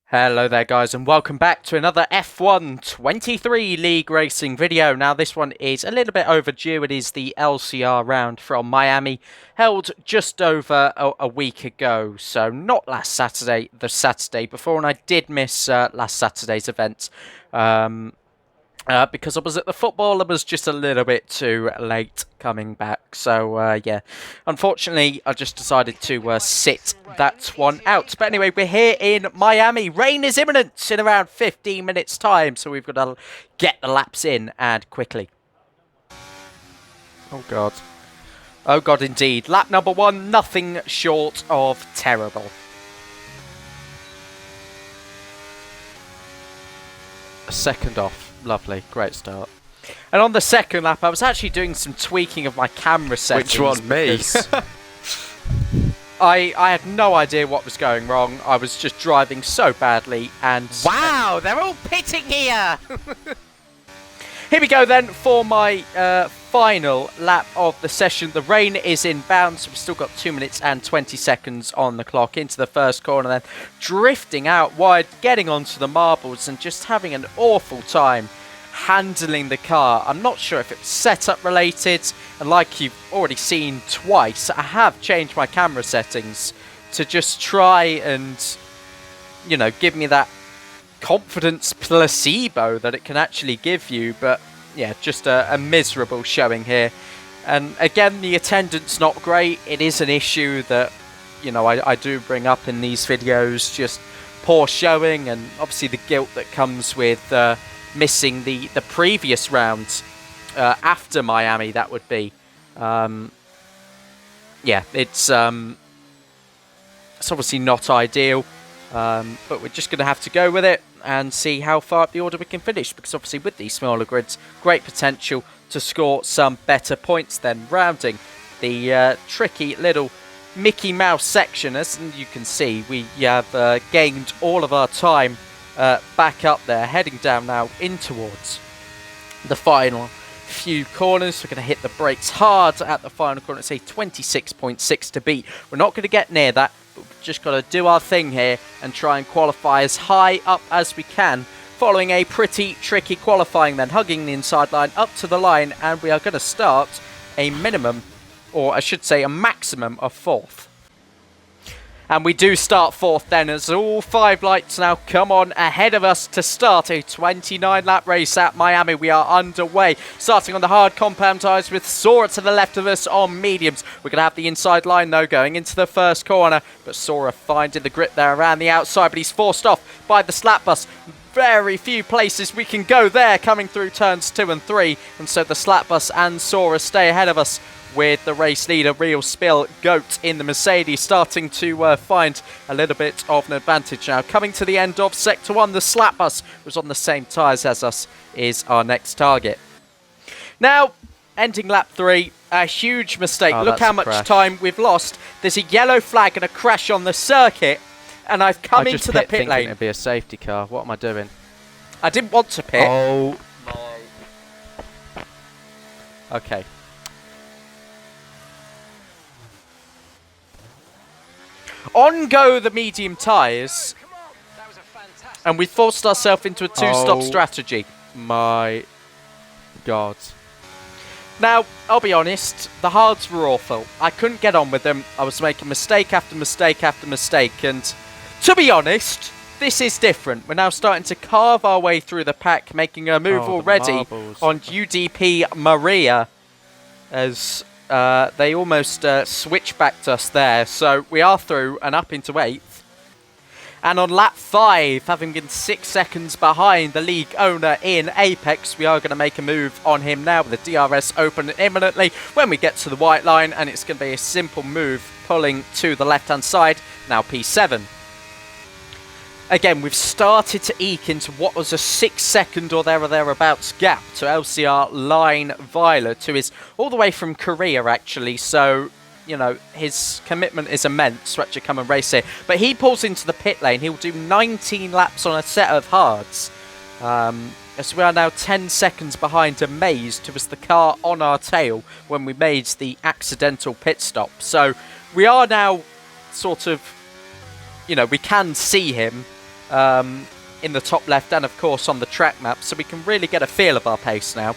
Hello there guys and welcome back to another F1 23 League Racing video. Now this one is a little bit overdue. It is the LCR round from Miami, held just over a week ago. So not last Saturday, the Saturday before, and I did miss last Saturday's event. Because I was at the football, I was just a little bit too late coming back. So, yeah, unfortunately, I just decided to sit that one out. But anyway, we're here in Miami. Rain is imminent in around 15 minutes' time. So we've got to get the laps in and quickly. Oh, God. Oh, God, indeed. Lap number 1, nothing short of terrible. Second off. Lovely, great start. And on the second lap, I was actually doing some tweaking of my camera settings. Which one, me? I had no idea what was going wrong. I was just driving so badly, and wow, they're all pitting here. Here we go then for my final lap of the session. The rain is inbound, so we've still got 2 minutes and 20 seconds on the clock into the first corner, then drifting out wide, getting onto the marbles and just having an awful time handling the car. I'm not sure if it's setup related, and like you've already seen twice, I have changed my camera settings to just try and, you know, give me that confidence placebo that it can actually give you. But yeah, just a miserable showing here. And again, the attendance not great. It is an issue that, you know, I do bring up in these videos, just poor showing, and obviously the guilt that comes with missing the previous round after Miami, that would be. Yeah, it's obviously not ideal, but we're just going to have to go with it and see how far up the order we can finish, because obviously with these smaller grids, great potential to score some better points then. Rounding the tricky little Mickey Mouse section, as you can see, we have gained all of our time back up there, heading down now in towards the final few corners. We're going to hit the brakes hard at the final corner. Say 26.6 to beat. We're not going to get near that, but we've just got to do our thing here and try and qualify as high up as we can, following a pretty tricky qualifying then, hugging the inside line up to the line, and we are going to start a minimum, or I should say a maximum of 4th. And we do start 4th then, as all 5 lights now come on ahead of us to start a 29-lap race at Miami. We are underway, starting on the hard compound tyres with Sora to the left of us on mediums. We're going to have the inside line, though, going into the first corner. But Sora finding the grip there around the outside, but he's forced off by the slap bus. Very few places we can go there, coming through turns 2 and 3. And so the slap bus and Sora stay ahead of us, with the race leader, Real Spill Goat, in the Mercedes, starting to find a little bit of an advantage now. Coming to the end of Sector 1, the slap bus, who's on the same tyres as us, is our next target. Now, ending lap 3, a huge mistake. Look how much time we've lost. There's a yellow flag and a crash on the circuit, and I've come into the pit lane. It'd be a safety car. What am I doing? I didn't want to pit. Oh my. Okay. On go the medium tyres, and we forced ourselves into a two-stop strategy. My God. Now, I'll be honest, the hards were awful. I couldn't get on with them. I was making mistake after mistake after mistake, and to be honest, this is different. We're now starting to carve our way through the pack, making a move already on UDP Maria, as they almost switchbacked us there. So we are through and up into 8th. And on lap 5, having been 6 seconds behind the league owner in Apex, we are going to make a move on him now with the DRS open imminently when we get to the white line. And it's going to be a simple move pulling to the left-hand side, now P7. Again, we've started to eke into what was a 6-second or there or thereabouts gap to LCR Line Violet, who is all the way from Korea, actually. So, you know, his commitment is immense to actually come and race here. But he pulls into the pit lane. He'll do 19 laps on a set of hards. As we are now 10 seconds behind Amaze, who was the car on our tail when we made the accidental pit stop. So we are now sort of, you know, we can see him in the top left and, of course, on the track map, so we can really get a feel of our pace now.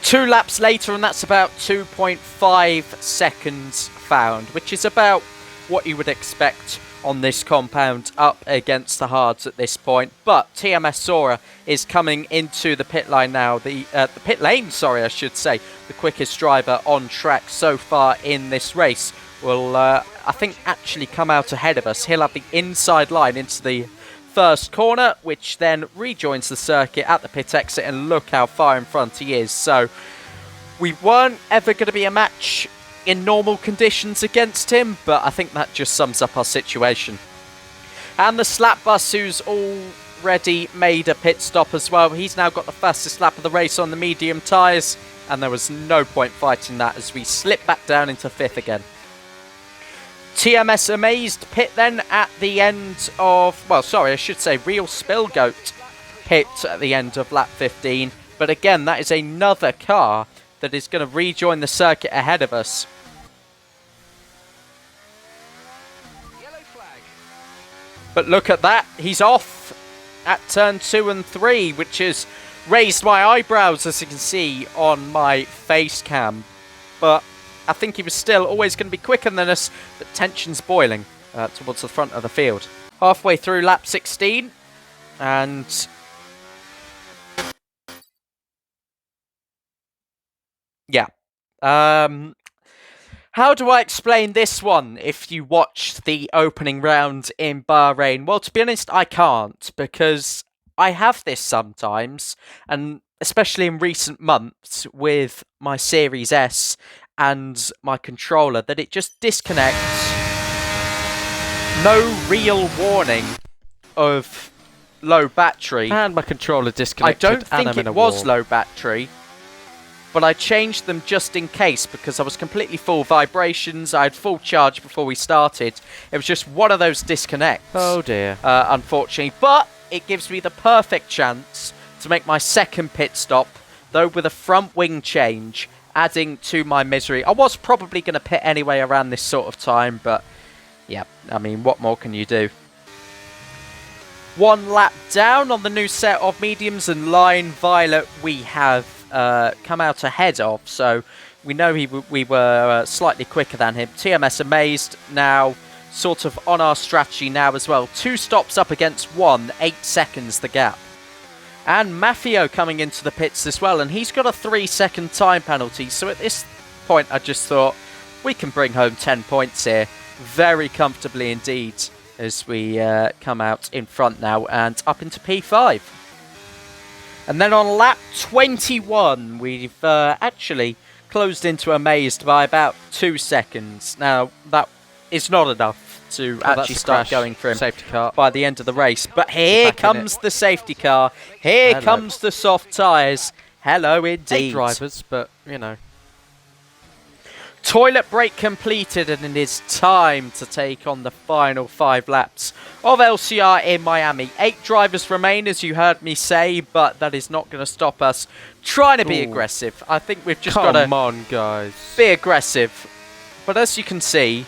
2 laps later, and that's about 2.5 seconds found, which is about what you would expect on this compound up against the hards at this point. But TMS Sora is coming into the pit line now, the pit lane, sorry, I should say. The quickest driver on track so far in this race will, I think, actually come out ahead of us. He'll have the inside line into the first corner, which then rejoins the circuit at the pit exit, and look how far in front he is. So we weren't ever going to be a match in normal conditions against him, but I think that just sums up our situation. And the Slap Bus, who's already made a pit stop as well, he's now got the fastest lap of the race on the medium tyres, and there was no point fighting that as we slip back down into 5th again. TMS Amazed pit then at the end of, well, sorry, I should say Real Spillgoat pit at the end of lap 15, but again, that is another car that is going to rejoin the circuit ahead of us. But look at that, he's off at turn 2 and 3, which has raised my eyebrows, as you can see on my face cam. But I think he was still always going to be quicker than us, but tension's boiling towards the front of the field. Halfway through lap 16, and yeah. How do I explain this one if you watched the opening round in Bahrain? Well, to be honest, I can't, because I have this sometimes, and especially in recent months with my Series S and my controller, that it just disconnects. No real warning of low battery. And my controller disconnected. I don't think it was low battery, but I changed them just in case because I was completely full vibrations. I had full charge before we started. It was just one of those disconnects. Oh dear. Unfortunately. But it gives me the perfect chance to make my second pit stop, though with a front wing change, adding to my misery. I was probably going to pit anyway around this sort of time, but yeah, I mean, what more can you do? 1 lap down on the new set of mediums, and Line Violet we have come out ahead of, so we know we were slightly quicker than him. TMS Amazed now sort of on our strategy now as well. 2 stops up against 1, 8 seconds the gap. And Mafio coming into the pits as well, and he's got a 3-second time penalty, so at this point I just thought we can bring home 10 points here very comfortably indeed as we come out in front now and up into P5. And then on lap 21, we've actually closed into Amazed by about 2 seconds. Now, that is not enough to actually start going for him safety car by the end of the race. But here comes the safety car. Here comes the soft tyres. Hello, indeed. 8 drivers, but, you know. Toilet break completed, and it is time to take on the final 5 laps of LCR in Miami. 8 drivers remain, as you heard me say, but that is not going to stop us trying to be aggressive. I think we've just got to come on, guys, be aggressive. But as you can see,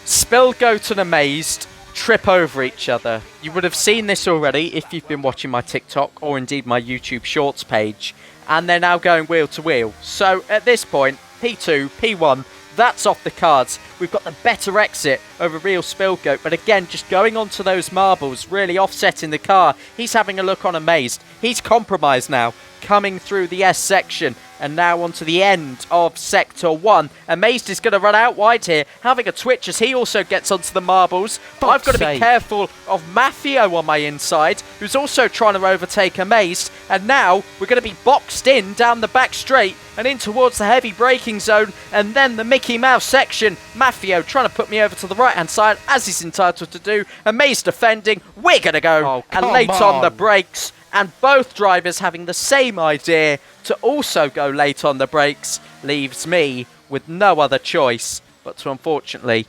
Spillgoat and Amazed trip over each other. You would have seen this already if you've been watching my TikTok or indeed my YouTube Shorts page. And they're now going wheel to wheel. So at this point, P2, P1, that's off the cards. We've got the better exit over Real Spillgoat, but again, just going onto those marbles, really offsetting the car. He's having a look on Amazed. He's compromised now, coming through the S section, and now onto the end of Sector 1. Amazed is going to run out wide here, having a twitch as he also gets onto the marbles. But I've got to be careful of Mafio on my inside, who's also trying to overtake Amazed. And now we're going to be boxed in down the back straight and in towards the heavy braking zone. And then the Mickey Mouse section. Mafio trying to put me over to the right-hand side, as he's entitled to do. Amazed defending. We're going to go and late on the brakes. And both drivers having the same idea to also go late on the brakes leaves me with no other choice but to unfortunately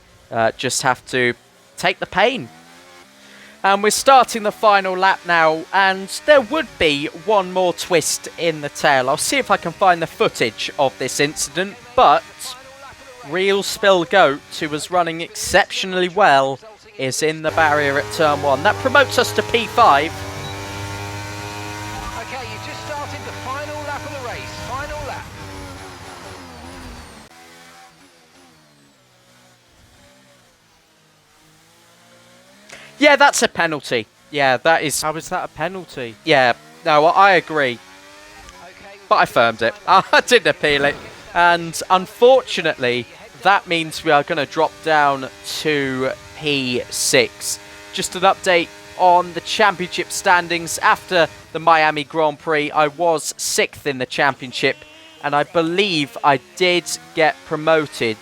just have to take the pain. And we're starting the final lap now, and there would be one more twist in the tail. I'll see if I can find the footage of this incident, but Real Spillgoat, who was running exceptionally well, is in the barrier at turn 1. That promotes us to P5. Okay, you just started the final lap of the race. Final lap. Yeah, that's a penalty. Yeah, that is... How is that a penalty? Yeah, no, I agree. Okay, But I firmed it. I didn't appeal it. And unfortunately, that means we are going to drop down to P6. Just an update on the championship standings. After the Miami Grand Prix, I was 6th in the championship. And I believe I did get promoted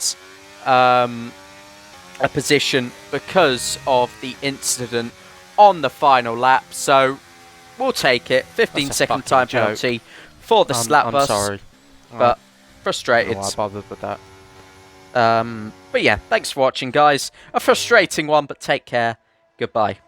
a position because of the incident on the final lap. So we'll take it. 15-second time penalty for the slap bus. I'm sorry. But frustrated. No, I bothered with that. But yeah, thanks for watching, guys. A frustrating one, but take care. Goodbye.